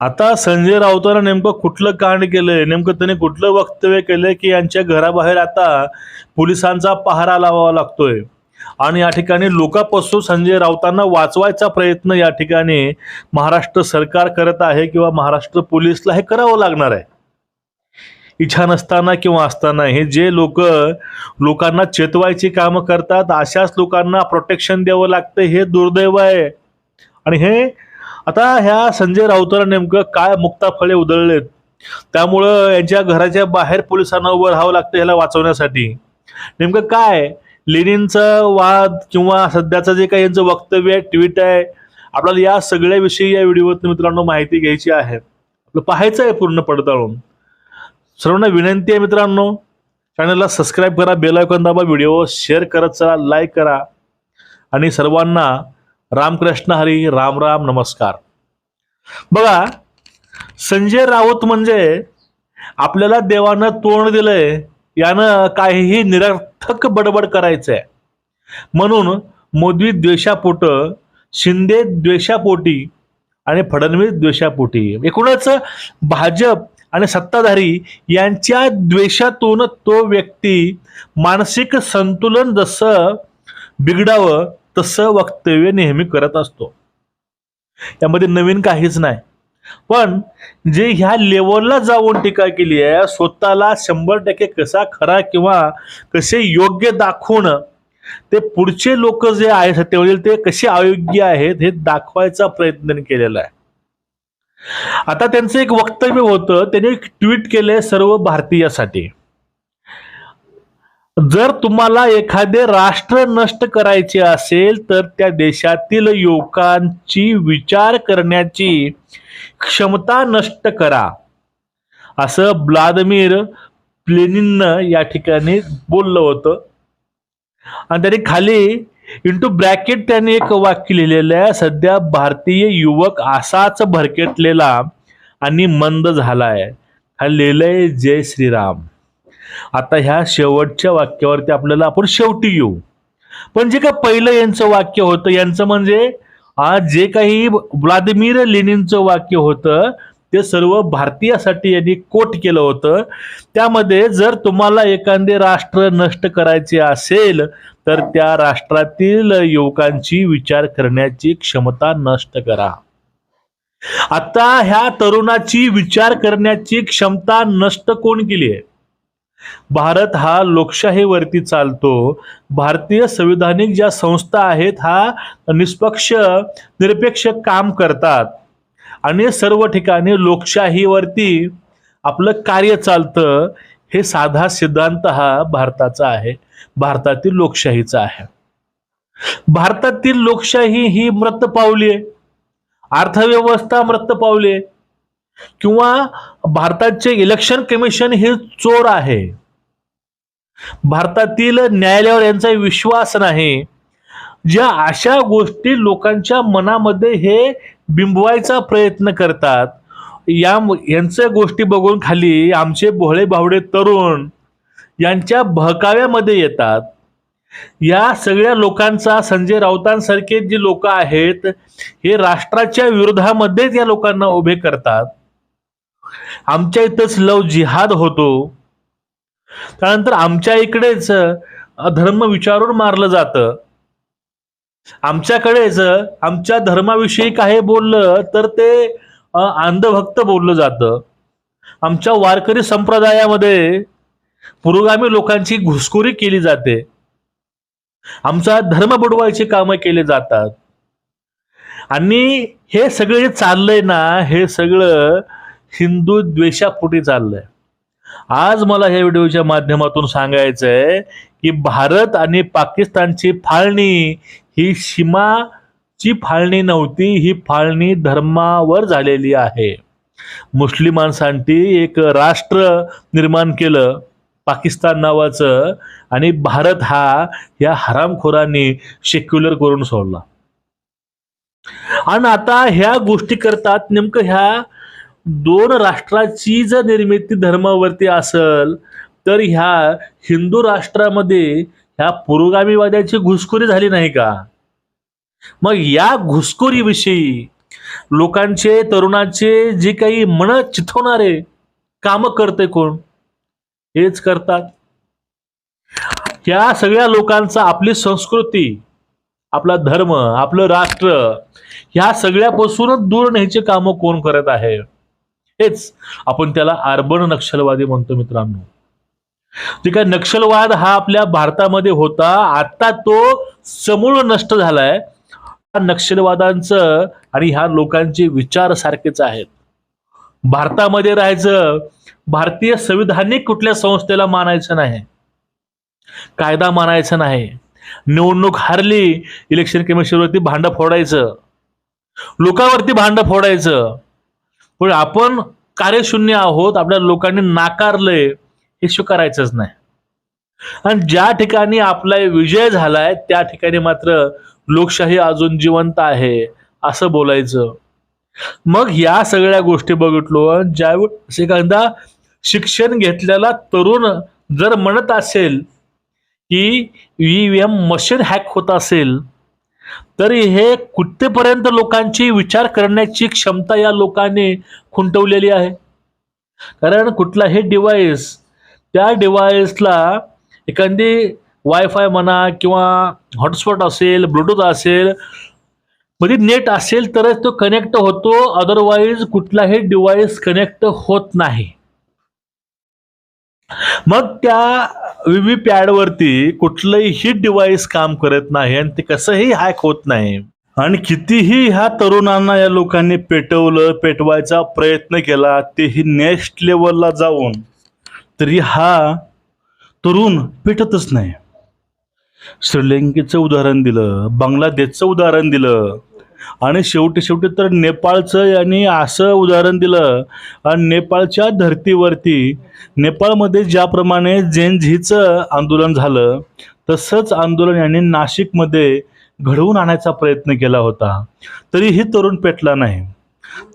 आता संजय राऊतांना नेमकं कुठलं कांड केलंय, नेमकं त्याने कुठलं वक्तव्य केलंय की यांच्या घराबाहेर आता पोलिसांचा पहारा लावावा लागतोय आणि या ठिकाणी लोकांपासून संजय राऊतांना वाचवायचा प्रयत्न या ठिकाणी महाराष्ट्र सरकार करत आहे किंवा महाराष्ट्र पोलीसला हे करावं लागणार आहे. इच्छा नसताना किंवा असताना हे जे लोकांना चेतवायची कामं करतात अशाच लोकांना प्रोटेक्शन द्यावं लागतं, हे दुर्दैव आहे. आणि हे आता ह्या संजय राऊतांना नेमकं काय मुक्ताफळे उधळलेत, त्यामुळं यांच्या घराच्या बाहेर पोलिसांना उभं राहावं लागतं ह्याला वाचवण्यासाठी. नेमकं काय लेनिनचा वाद किंवा सध्याचं जे काही यांचं वक्तव्य आहे, ट्विट आहे, आपल्याला या सगळ्याविषयी या व्हिडिओत मित्रांनो माहिती घ्यायची आहे, आपलं पाहायचं आहे पूर्ण पडताळून. सर्वांना विनंती आहे मित्रांनो, चॅनलला सबस्क्राईब करा, बेल आयकॉन दाबा, व्हिडिओ शेअर करत चला, लाईक करा आणि सर्वांना रामकृष्ण हरी, राम राम, नमस्कार. बघा, संजय राऊत म्हणजे आपल्याला देवानं तोंड दिलंय, यानं काहीही निरर्थक बडबड करायचंय म्हणून मोदी द्वेषापोट, शिंदे द्वेषापोटी आणि फडणवीस द्वेषापोटी, एकूणच भाजप आणि सत्ताधारी यांच्या द्वेषातून तो व्यक्ती मानसिक संतुलन जसं बिघडावं तसं वक्तव्य नेहमी करत असतो. यामध्ये नवीन काहीच नाही. पण जे ह्या लेवलला जाऊन टीका केली आहे, स्वतःला 100% कसा खरा किंवा कसे योग्य दाखवून ते पुढचे लोक जे आहेत सत्तेवरील ते कसे अयोग्य आहेत हे दाखवायचा प्रयत्न केलेला आहे. आता त्यांचं एक वक्तव्य होतं, त्यांनी एक ट्विट केलंय सर्व भारतीयासाठी. जर तुम्हाला एखादे राष्ट्र नष्ट करायचे असेल तर त्या देशातील युवकांची विचार करण्याची क्षमता नष्ट करा, असं व्लादिमीर लेनिननं या ठिकाणी बोललं होतं. आणि त्यांनी खाली इंटू ब्रॅकेट त्यांनी एक वाक्य लिहिलेलं आहे, सध्या भारतीय युवक असाच भरकटलेला आणि मंद झालाय, खाली लिहिलंय जय श्रीराम. आता ह्या शेवटच्या वाक्यावरती आपल्याला आपण शेवटी येऊ. पण जे काय पहिलं यांचं वाक्य होतं, यांचं म्हणजे जे काही व्लादिमीर लेनिनचं वाक्य होतं ते सर्व भारतीयासाठी यांनी कोट केलं होतं. त्यामध्ये जर तुम्हाला एखादे राष्ट्र नष्ट करायचे असेल तर त्या राष्ट्रातील युवकांची विचार करण्याची क्षमता नष्ट करा. आता ह्या तरुणाची विचार करण्याची क्षमता नष्ट कोण केली आहे? भारत हा लोकशाहीवरती चालतो. भारतीय संविधानिक ज्या संस्था आहेत हा निष्पक्ष निरपेक्ष काम करतात आणि सर्व ठिकाणी लोकशाहीवरती आपलं कार्य चालतं. हे साधा सिद्धांत हा भारताचा आहे, भारतातील लोकशाहीचा आहे. भारतातील लोकशाही ही मृत पावली आहे, अर्थव्यवस्था मृत पावली आहे, किंवा भारताचे इलेक्शन कमिशन हे चोर आहे, भारतातील न्यायालयावर यांचा विश्वास नाही. ज्या अशा गोष्टी लोकांच्या मनामध्ये हे बिंबवायचा प्रयत्न करतात, यांच्या गोष्टी बघून खाली आमचे भोळे भावडे तरुण यांच्या बहकाव्यामध्ये येतात. या सगळ्या लोकांचा, संजय राऊतांसारखे जे लोक आहेत हे राष्ट्राच्या विरोधामध्येच या लोकांना उभे करतात. आमच्या इथंच लव जिहाद होतो, त्यानंतर आमच्या इकडेच धर्म विचारून मारलं जातं, आमच्याकडेच आमच्या धर्माविषयी काही बोललं तर ते अंधभक्त बोललं जातं. आमच्या वारकरी संप्रदायामध्ये पुरोगामी लोकांची घुसखोरी केली जाते, आमचा धर्म बुडवायची कामं केले जातात. आणि हे सगळं जे चाललंय ना, हे सगळं हिंदू द्वेषापोटी चाललंय. आज मला या व्हिडिओच्या माध्यमातून सांगायचंय की भारत आणि पाकिस्तानची फाळणी ही सीमाची फाळणी नव्हती, ही फाळणी धर्मावर झालेली आहे. मुस्लिमांसाठी एक राष्ट्र निर्माण केलं पाकिस्तान नावाचं, आणि भारत हा या हरामखोरांनी सेक्युलर करून सोडला. आणि आता ह्या गोष्टी करतात. नेमकं ह्या दोन राष्ट्राची जर निर्मिती धर्मावरती असेल तर ह्या हिंदू राष्ट्रामध्ये ह्या पुरोगामीवाद्याची घुसखोरी झाली नाही का? मग या घुसखोरीविषयी लोकांचे, तरुणाचे जे काही मन चिथवणारे काम करते कोण? हेच करतात. या सगळ्या लोकांचा आपली संस्कृती, आपला धर्म, आपलं राष्ट्र ह्या सगळ्यापासूनच दूर न्यायचे काम कोण करत आहे? हेच आपण त्याला अर्बन नक्षलवादी म्हणतो मित्रांनो. जे काय नक्षलवाद हा आपल्या भारतामध्ये होता, आता तो समूळ नष्ट झालाय. नक्षलवादांचं आणि ह्या लोकांचे विचार सारखेच आहेत. भारतामध्ये राहायचं, भारतीय संविधानिक कुठल्या संस्थेला मानायचं नाही, कायदा मानायचा नाही, निवडणूक हारली इलेक्शन कमिशनवरती भांड फोडायचं, लोकांवरती भांड फोडायचं. पण आपण कार्यशून्य आहोत, आपल्या लोकांनी नाकारलंय हे स्वीकारायचंच नाही. आणि ज्या ठिकाणी आपला विजय झालाय त्या ठिकाणी मात्र लोकशाही अजून जिवंत आहे असं बोलायचं. मग या सगळ्या गोष्टी बघितलो, ज्यावेळेस एखादा शिक्षण घेतलेला तरुण जर म्हणत असेल की ईव्हीएम मशीन हॅक होत असेल, तर हे कुठेपर्यंत लोकांची विचार करण्याची क्षमता या लोकांनी खुंटवलेली आहे. कारण कुठलाही डिव्हाइस, त्या डिव्हाइसला एखादी वायफाय म्हणा किंवा हॉटस्पॉट असेल, ब्लूटूथ असेल, मध्ये नेट असेल तरच तो कनेक्ट होतो, अदरवाईज कुठलाही डिव्हाइस कनेक्ट होत नाही. मग त्या व्हीव्ही पॅडवरती कुठलंही डिव्हाइस काम करत नाही आणि ते कसंही हॅक होत नाही. आणि कितीही ह्या तरुणांना या लोकांनी पेटवलं, पेटवायचा प्रयत्न केला, तेही नेक्स्ट लेवलला जाऊन, तरी हा तरुण पेटतच नाही. श्रीलंकेचं उदाहरण दिलं, बांगलादेशचं उदाहरण दिलं आणि शेवटी तर नेपाळचं यांनी असं उदाहरण दिलं. आणि नेपाळच्या धर्तीवरती, नेपाळमध्ये ज्याप्रमाणे जेनझीचं आंदोलन झालं तसंच आंदोलन यांनी नाशिकमध्ये घडवून आणायचा प्रयत्न केला होता. तरीही तरुण पेटला नाही,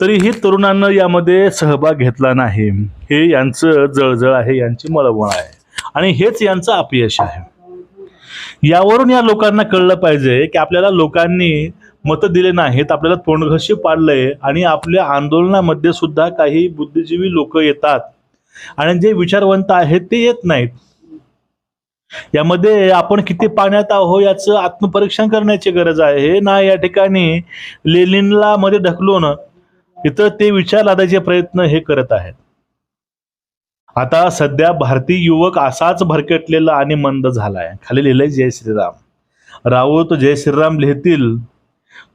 तरीही तरुणांना यामध्ये सहभाग घेतला नाही. हे यांचं जळजळ आहे, यांची मळमळ आहे आणि हेच यांचं अपयश आहे. यावरून या लोकांना कळलं पाहिजे की आपल्याला लोकांनी मत दिले नाहीत, आपल्याला तोंडघशी पाडलंय आणि आपल्या आंदोलनामध्ये सुद्धा काही बुद्धिजीवी लोक येतात आणि जे विचारवंत आहेत ते येत नाहीत. यामध्ये आपण किती पाण्यात आहोत याचं आत्मपरीक्षण करण्याची गरज आहे ना. या ठिकाणी लेनिनला मध्ये ढकलून इथं ते विचार लादायचे प्रयत्न हे करत आहेत. आता सध्या भारतीय युवक असाच भरकटलेला आणि मंद झालाय. खाली लिहिलंय जय श्रीराम. राऊत जय श्रीराम लिहितील,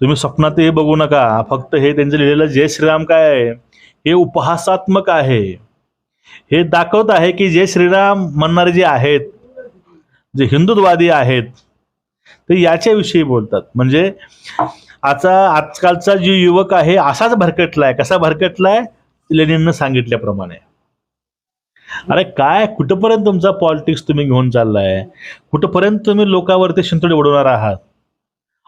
तुम्ही स्वप्नात हे बघू नका. फक्त हे त्यांचं लिहिलेलं जय श्रीराम काय आहे, हे उपहासात्मक आहे. हे दाखवत आहे की जय श्रीराम म्हणणारे जे आहेत, जे हिंदुत्ववादी आहेत, ते याच्याविषयी बोलतात. म्हणजे आजकालचा जो युवक आहे असाच भरकटलाय. कसा भरकटलाय? लेनिननं सांगितल्याप्रमाणे. अरे काय, कुठपर्यंत तुमचा पॉलिटिक्स तुम्ही घेऊन चाललाय? कुठपर्यंत तुम्ही लोकांवरती शिंतोडे उडवणार आहात?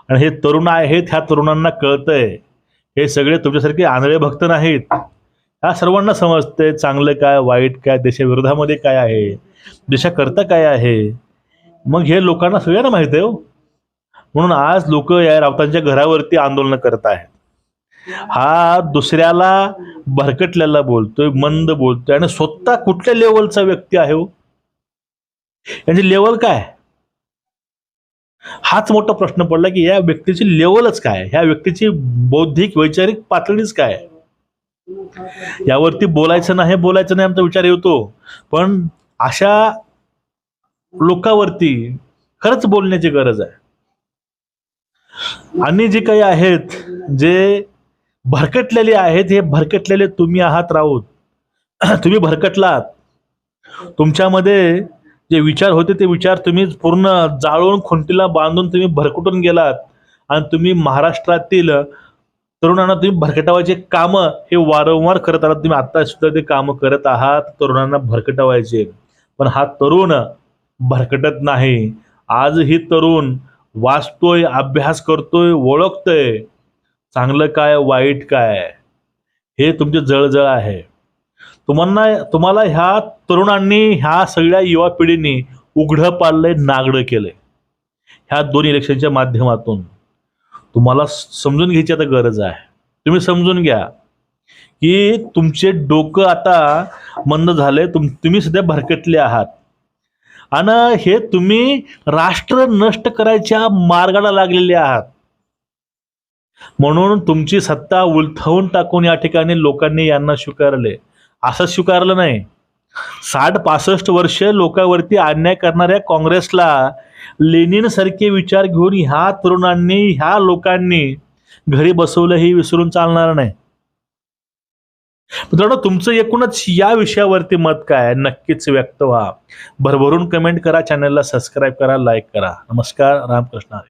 आणि हे तरुण आहेत, ह्या तरुणांना कळतंय, हे सगळे तुमच्यासारखे आंधळे भक्त नाहीत. ह्या सर्वांना समजतंय चांगलं काय, वाईट काय, देशाविरोधामध्ये काय आहे, देशाकरता काय आहे. मग हे लोकांना सगळ्यांना माहित आहे हो. म्हणून आज लोक या राऊतांच्या घरावरती आंदोलन करत आहेत. हा दुसऱ्याला भरकटलेला बोलतोय, मंद बोलतोय आणि स्वतः कुठल्या लेवलचा व्यक्ती आहे हो? यांची लेवल काय? हाच मोठा प्रश्न पडला की या व्यक्तीची लेवलच काय, ह्या व्यक्तीची बौद्धिक वैचारिक पातळीच काय. यावरती बोलायचं नाही आमचा विचार येतो, पण अशा लोकांवरती खरंच बोलण्याची गरज आहे. आणि जे काही आहेत, जे भरकटलेले आहेत, हे भरकटलेले तुम्ही आहात राऊत. तुम्ही भरकटलात. तुमच्यामध्ये जे विचार होते ते विचार तुम्ही पूर्ण जाळून खुंटीला बांधून तुम्ही भरकटून गेलात आणि तुम्ही महाराष्ट्रातील तरुणांना तुम्ही भरकटवायचे काम हे वारंवार करत आहात. तुम्ही आता सुद्धा ते काम करत आहात, तरुणांना भरकटवायचे. पण हा तरुण भरकटत नाही. आजही तरुण वाचतोय, अभ्यास करतोय, ओळखतोय चांगलं काय वाईट काय. हे तुमचे जळजळ आहे. तुम्हाला ह्या तरुणांनी, ह्या सगळ्या युवा पिढीने उघडं पाडलंय, नागडं केलंय. ह्या दोन इलेक्शनच्या माध्यमातून तुम्हाला समजून घ्यायची आता गरज आहे. तुम्ही समजून घ्या की तुमचे डोकं आता मंद झाले, तुम्ही सध्या भरकटले आहात आणि हे तुम्ही राष्ट्र नष्ट करायच्या मार्गाला लागलेले आहात. म्हणून तुमची सत्ता उलथवून टाकून या ठिकाणी लोकांनी यांना स्वीकारले. असं स्वीकारलं नाही. 60-65 वर्ष लोकांवरती अन्याय करणाऱ्या काँग्रेसला लेनिन सारखे विचार घेऊन ह्या तरुणांनी, ह्या लोकांनी घरी बसवलं हे विसरून चालणार नाही. मित्रांनो, तुमचं एकूणच या विषयावरती मत काय आहे नक्कीच व्यक्त व्हा. भरभरून कमेंट करा, चॅनलला सबस्क्राईब करा, लाईक करा. नमस्कार, रामकृष्ण हरी.